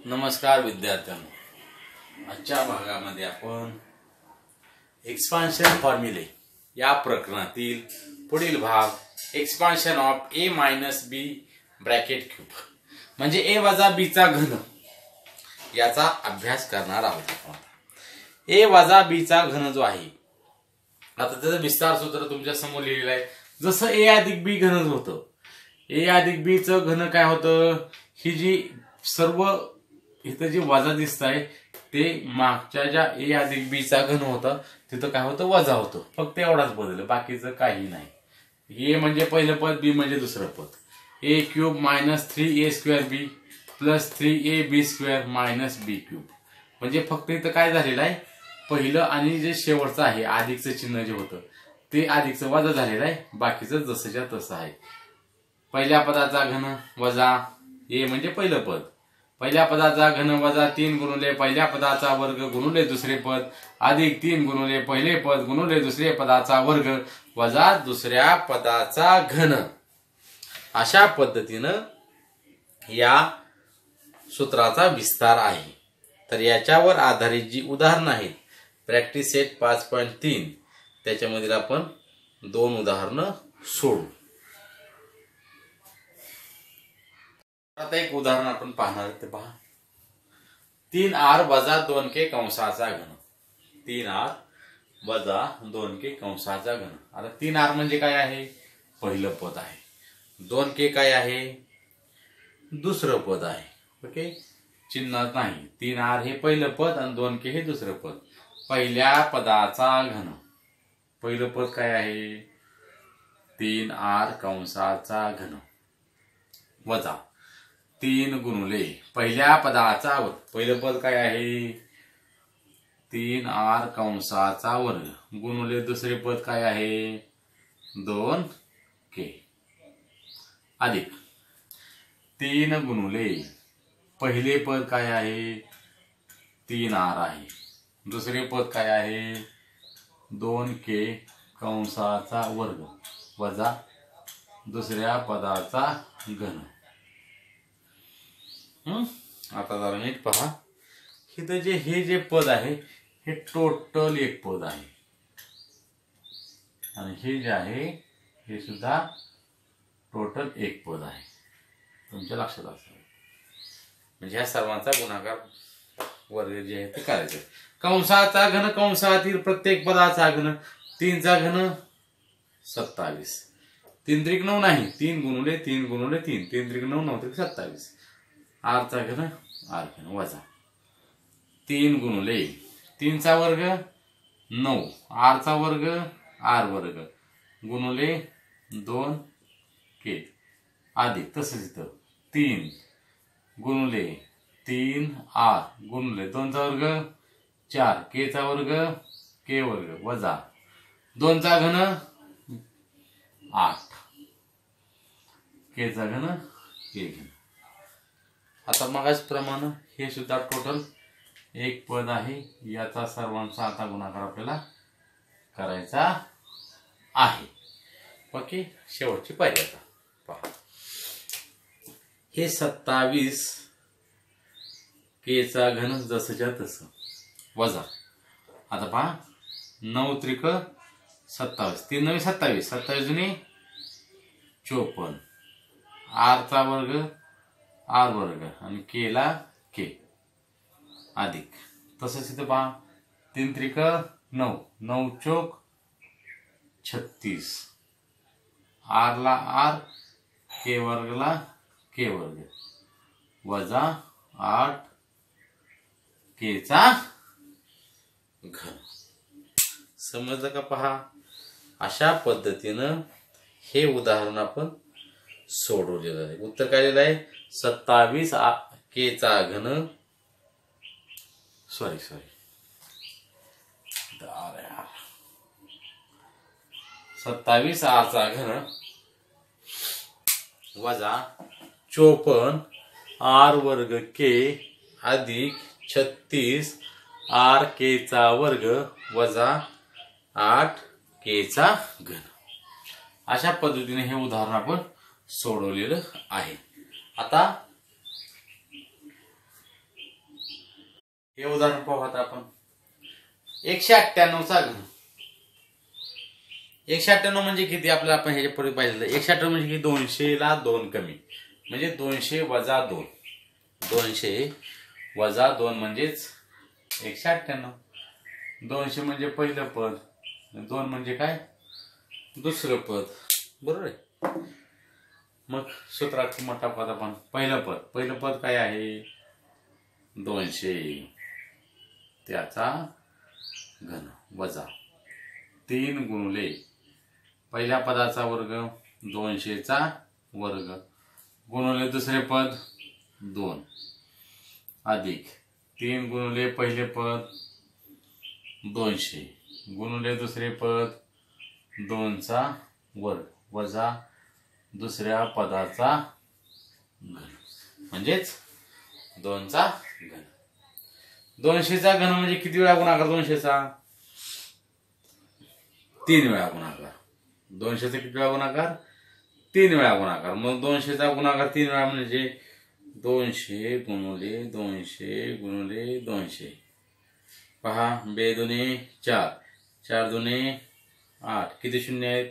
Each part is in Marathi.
नमस्कार विद्यार्थ्यांनो, आजच्या भागामध्ये आपण एक्सपान्शन फॉर्म्युले या प्रकरणातील पुढील भाग expansion of a minus b bracket cube म्हणजे a वजा b चा घन याचा अभ्यास करणार आहोत. a वजा b चा घन जो आहे, आता त्याचं विस्तार सूत्र तुमच्या समोर लिहिलेलं आहे. जसं a अधिक b घन होतं, a अधिक b चं घन काय होतं, ही जी सर्व इथं जे वजा दिसत आहे ते मागच्या ज्या a अधिक b चा घन होता तिथं काय होतं, वजा होतं. फक्त एवढाच बदल, बाकीचं काही नाही. a म्हणजे पहिलं पद, b म्हणजे दुसरं पद. a cube minus 3a square b plus 3ab square minus b cube. म्हणजे फक्त इथं काय झालेलं आहे, पहिलं आणि जे शेवटचं आहे अधिकचं चिन्ह जे होतं ते अधिकचं वजा झालेलं आहे, बाकीचं जसंच्या तसं आहे. पहिल्या पदाचा घन वजा a म्हणजे पहिलं पद, पहिल्या पदाचा घन वजा 3 गुणिले पहिल्या पदाचा वर्ग गुणिले दुसरे पद अधिक 3 गुणिले पहिले पद गुणिले दुसरे पदाचा वर्ग वजा दुसऱ्या पदाचा घन. अशा पद्धतीनं या सूत्राचा विस्तार आहे. तर याच्यावर आधारित जी उदाहरणं आहेत, प्रॅक्टिस सेट 5.3 त्याच्यामधील आपण 2 उदाहरणं सोडू. आता एक उदाहरण आपण पाहणार ते पहा. 3r वजा 2k कंसाचा घन. 3r वजा 2k कंसाचा घन. आता 3r म्हणजे काय आहे, पहिलं पद आहे. 2k काय आहे, दुसरं पद आहे. ओके, चिन्ह नाही. 3r हे पहिलं पद आणि 2k हे दुसरं पद. पहिल्या पदाचा घन, पहिलं पद काय आहे 3r कंसाचा घन वजा 3 गुणिले पहिल्या पदाचा वर्ग, पहिलं पद काय आहे 3r कंसाचा वर्ग गुणिले दुसरे पद काय आहे 2k अधिक 3 गुणिले पहिले पद काय आहे 3r आहे, दुसरे पद काय आहे 2k कंसाचा वर्ग वजा दुसऱ्या पदाचा घन. आता जरा नीट पहा, इथं जे हे जे पद आहे हे टोटल एक पद आहे आणि हे जे आहे हे सुद्धा टोटल एक पद आहे. तुमच्या लक्षात असावं. म्हणजे ह्या सर्वांचा गुणाकार वर्ग जे आहे ते करायचं. कंसाचा घन, कंसातील प्रत्येक पदाचा घन. 3 चा घन 27, 3 त्रिक 9 नाही, 3 गुणिले 3 गुणिले 3, 3 त्रिक 9, 9 त्रिक 27. r चा घन r घन वजा 3 गुणिले 3 चा वर्ग 9, r चा वर्ग r वर्ग गुणिले 2k अधिक तसंच इथं 3 गुणिले 3r गुणिले 2 चा वर्ग 4, k चा वर्ग k वर्ग वजा 2 चा घन 8, k चा घन k घन. आता मगाच प्रमाणे हे सुद्धा टोटल एक पद आहे. याचा सर्वांचा आता गुणाकार आपल्याला करायचा आहे. ओके, शेवटची पायरी आता पहा. हे 27 k चा घन जसंच्या तसं वजा, आता पहा 9 त्रिक 27, 3 9 27, 27 जुने 54, r चा वर्ग r वर्ग आणि k ला k अधिक तसंच इथं पहा 3 त्रिक 9, 9 चौक 36, r ला r k वर्गला k वर्ग वजा 8 k चा घन. समजलं का? पहा, अशा पद्धतीनं हे उदाहरण आपण सोडवलेलं आहे. उत्तर काय दिलं आहे 27 k चा घन, सॉरी 27 r चा घन वजा 54 r वर्ग k अधिक 36 r k चा वर्ग वजा 8 k चा घन. अशा पद्धतीने हे उदाहरण आपण सोडवलेलं आहे. आता हे उदाहरण पाहू आता आपण. 198चा घन. 198 म्हणजे किती आपल्याला आपण ह्याच्या पूर्वी पाहिलेलं. 198 म्हणजे किती, 200 ला 2 कमी म्हणजे 200 वजा 2. 200 वजा 2 म्हणजेच 198. 200 म्हणजे पहिलं पद, 2 म्हणजे काय, दुसरं पद. बरोबर आहे. मग सूत्रात किंमत टाकत आपण. पहिलं पद काय आहे, 200 त्याचा घन वजा 3 गुणिले पहिल्या पदाचा वर्ग 200चा वर्ग गुणिले दुसरे पद 2 अधिक 3 गुणिले पहिले पद 200 गुणिले दुसरे पद 2चा वर्ग वजा दुसऱ्या पदाचा घन म्हणजेच 2चा घन. 200चा घन म्हणजे किती वेळा गुणाकार 200चा, 3 वेळा गुणाकार. 200चा किती वेळा गुणाकार, 3 वेळा गुणाकार. मग 200चा गुणाकार 3 वेळा म्हणजे 200 गुणिले 200 गुणिले 200. पहा, 2 दुने 4, 4 दुने 8, किती शून्य आहेत,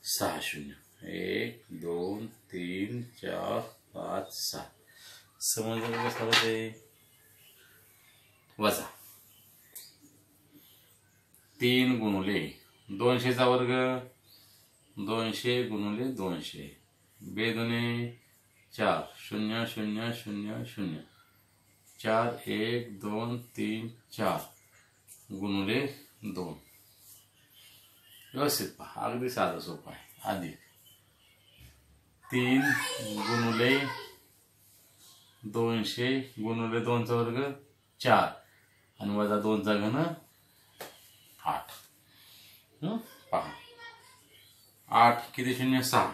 6 शून्य. 1 2 3 4 5 6. समजलं कसं होते, वजा 3 गुणिले 200चा वर्ग 200 गुणिले 200. 2 दुने 4, 0 0 0 0. 4 1 2 3 4 गुणिले 2. व्यवस्थित पहा, अगदी साधं सोपं आहे. अधिक 3 गुणिले 200 गुणिले 2चा वर्ग 4 आणि वजा 2चा घन 8. पहा, 8 किती शून्य 6.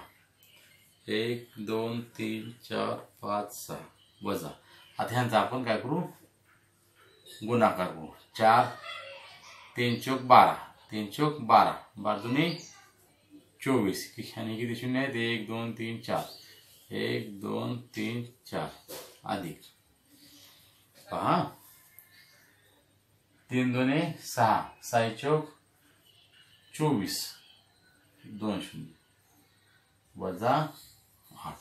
1 2 3 4 5 6 वजा. आता ह्यांचा आपण काय करू, गुणाकार करू. 4 3 चौक 12, 3 चौक 12, 12 दुने 24 आणि किती शून्य आहेत, 1 2 3 4, 1 2 3 4 अधिक. पहा, 3 दुने 6, 6 चौक 24, 2 शून्य वजा 8.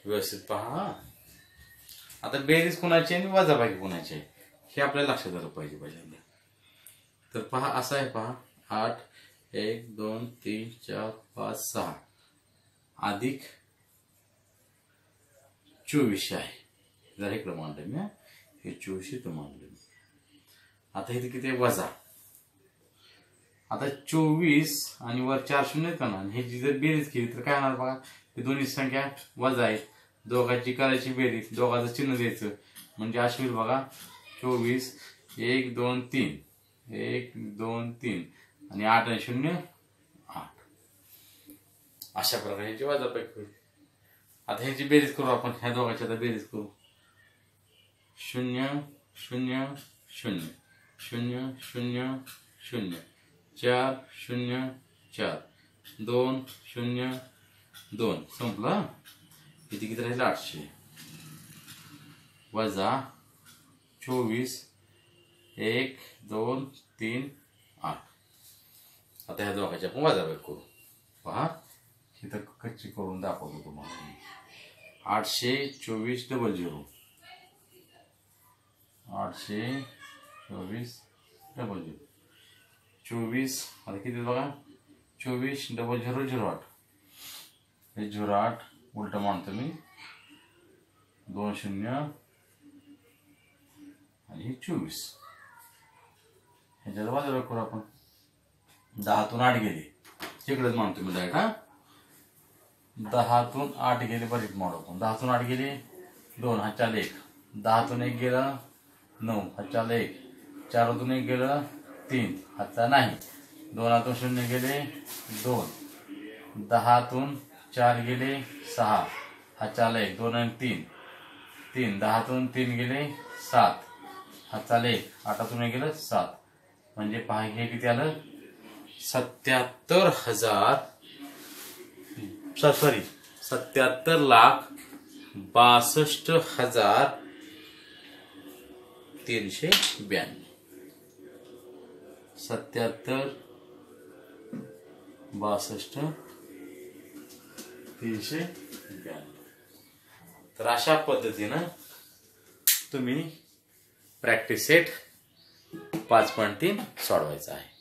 व्यवस्थित पहा. आता बेरीज कोणाची आणि वजाबाकी कोणाची आहे हे आपल्याला लक्षात आलं पाहिजे पहिल्यांदा. तर पहा, असं आहे. पहा, 8 1 2 3 4 5 6 अधिक 24 आहे. जर इकडे मांडलं मी, हे 24 इथं मांडलं मी. आता इथे किती आहे, वजा. आता 24 आणि वर 4 शून्य आहेत ना, ह्याची जर बेरीज केली तर काय होणार बघा, ही दोन्ही संख्या वजा आहेत. दोघांची करायची बेरीज, दोघांचं चिन्ह द्यायचं म्हणजे अशी होईल बघा. 24 1 2 3 1 2 3 आणि 8 आणि 0 8. अशा प्रकारे ह्याची वजाबाकी होईल. आता ह्याची बेरीज करू आपण. ह्या दोघांची आता बेरीज करू. 0 0 0 0 0 0 4 0 4 2 0 2. संपलं. किती किती राहील, 800 वजा 24 1 2 3 8. आता ह्या दोघांची आपण वजाबाकी करू. पहा, इथं कच्ची करून दाखवतो तुम्हाला. 824 00 824 00 24. आता किती बघा, 24 00 08. हे 08 उलट मानतो मी, 2 0 आणि 24. ह्याच्यात वजाबाकी करू आपण. 10तून 8 गेले, तिकडेच मानतो मी डायरेक्ट. हा, 10तून 8 गेले, बरीच मारू आपण. 10तून 8 गेले 2, हा चाल 1. 10तून 1 गेलं 9, हा चाल 1. 4तून 1 गेलं 3, हातचा नाही. 2तून 0 गेले 2. 10तून 4 गेले 6, हा चाल 1. 2 आणि 3 3. 10तून 3 गेले 7, हा चाल 1. 8तून 1 गेलं 7. म्हणजे पहा, हे किती आलं, 77,62,हजार 392 77 62 392. तर अशा पद्धतीनं तुम्ही प्रॅक्टिस सेट 5.3 सोडवायचा आहे.